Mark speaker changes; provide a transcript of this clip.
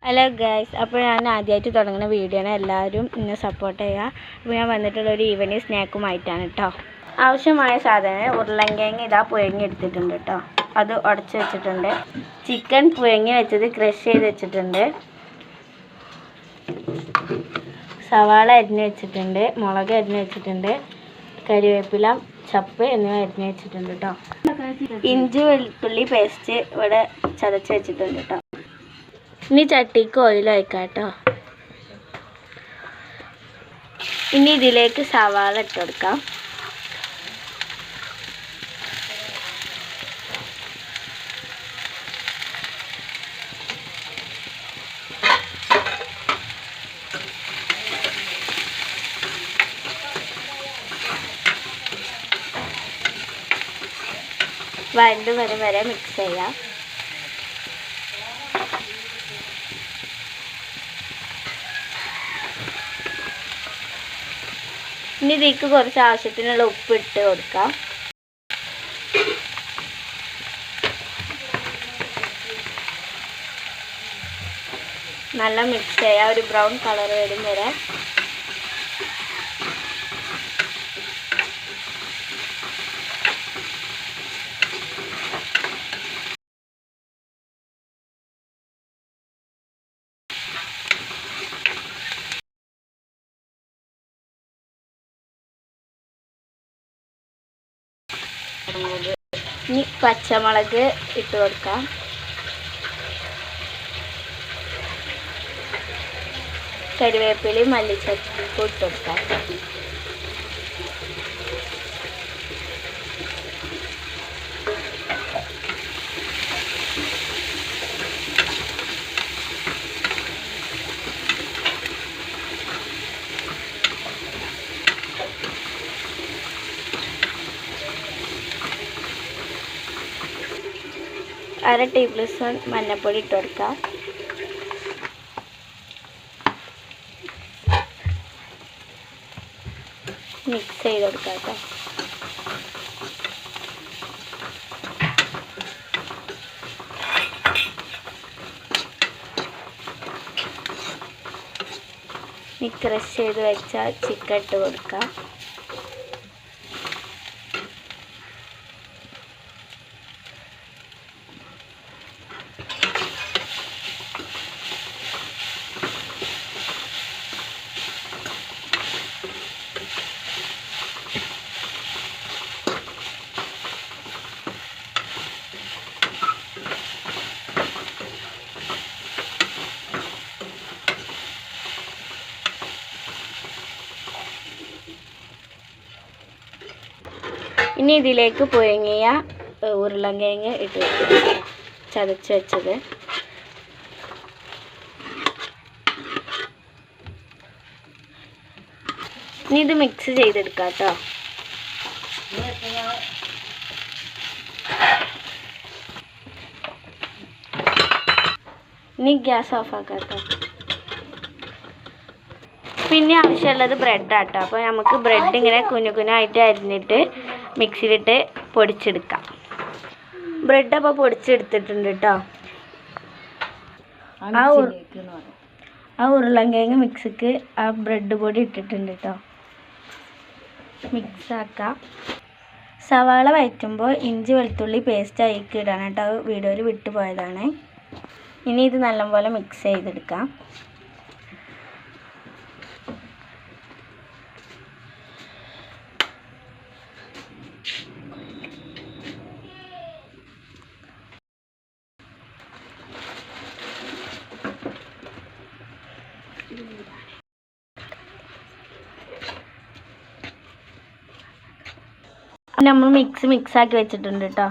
Speaker 1: Hello guys, അപ്പോൾ ഞാൻ ആദ്യമായിട്ട് തുടങ്ങുന്ന വീഡിയോ ആണ്. എല്ലാവരും എന്നെ സപ്പോർട്ട് ചെയ്യുക. അപ്പോൾ ഞാൻ വന്നിട്ടുള്ളൊരു ഈവനിങ് സ്നാക്കുമായിട്ടാണ് കേട്ടോ. ആവശ്യമായ സാധനം ഉരുളൻകിഴങ്ങ് ഇതാ പുഴുങ്ങിയെടുത്തിട്ടുണ്ട് കേട്ടോ. അത് ഉടച്ച് വെച്ചിട്ടുണ്ട്. ചിക്കൻ പുഴുങ്ങി വെച്ചത് ക്രഷ് ചെയ്ത് വെച്ചിട്ടുണ്ട്. സവാള അരിഞ്ഞ് വെച്ചിട്ടുണ്ട്. മുളക് അരിഞ്ഞ് വെച്ചിട്ടുണ്ട്. കരിവേപ്പില, ചപ്പ് എന്നിവ അരിഞ്ഞ് വെച്ചിട്ടുണ്ട് കേട്ടോ. ഇഞ്ചി വെളുത്തുള്ളി പേസ്റ്റ് ഇവിടെ ചതച്ച് വെച്ചിട്ടുണ്ട് കേട്ടോ. ഇനി ചട്ടിക്ക് ഓയിൽ ഒഴിക്കാം കേട്ടോ. ഇനി ഇതിലേക്ക് സവാള ഇട്ട് കൊടുക്കാം. വഴണ്ട് വരെ മിക്സ് ചെയ്യാം. ഇനി ഇതിലേക്ക് കുറച്ച് ആവശ്യത്തിനുള്ള ഉപ്പ് ഇട്ട് കൊടുക്കാം. നല്ല മിക്സ് ചെയ്യാം, ഒരു ബ്രൗൺ കളർ വരും വരെ. ഇനി പച്ചമുളക് ഇട്ട് കൊടുക്കാം. കരിവേപ്പിലയും മല്ലിച്ചപ്പും ഇട്ട് കൊടുക്കാം. അര ടേബിൾ സ്പൂൺ മഞ്ഞൾപ്പൊടി ഇട്ട് കൊടുക്കാം. മിക്സ് ചെയ്ത് കൊടുക്കാം കേട്ടോ. ഇനി ക്രഷ് ചെയ്ത് വെച്ച ചിക്കൻ ഇട്ട് കൊടുക്കാം. ഇനി ഇതിലേക്ക് പുഴുങ്ങിയ ഉരുളൻകിഴങ്ങ് ഇട്ട് വെക്കുക, ചതച്ച് വെച്ചത്. ഇനി ഇത് മിക്സ് ചെയ്തെടുക്കാം കേട്ടോ. ഇനി ഗ്യാസ് ഓഫ് ആക്കാം കേട്ടോ. പിന്നെ ആവശ്യമുള്ളത് ബ്രെഡാട്ടോ. അപ്പോൾ നമുക്ക് ബ്രെഡ് ഇങ്ങനെ കുനുകുനായിട്ട് അരിഞ്ഞിട്ട് മിക്സിയിലിട്ട് പൊടിച്ചെടുക്കാം. ബ്രെഡ് അപ്പോൾ പൊടിച്ചെടുത്തിട്ടുണ്ട് കേട്ടോ. ആ ഉരുളൻകിഴങ്ങ് മിക്സിക്ക് ആ ബ്രെഡ് പൊടി ഇട്ടിട്ടുണ്ട് കേട്ടോ. മിക്സാക്കാം. സവാള വഴറ്റുമ്പോൾ ഇഞ്ചി വെളുത്തുള്ളി പേസ്റ്റ് അതിലേക്ക് ഇടണം കേട്ടോ. വീഡിയോയിൽ വിട്ടുപോയതാണ്. ഇനി ഇത് നല്ലപോലെ മിക്സ് ചെയ്തെടുക്കാം. നമ്മൾ മിക്സാക്കി വെച്ചിട്ടുണ്ട് കേട്ടോ.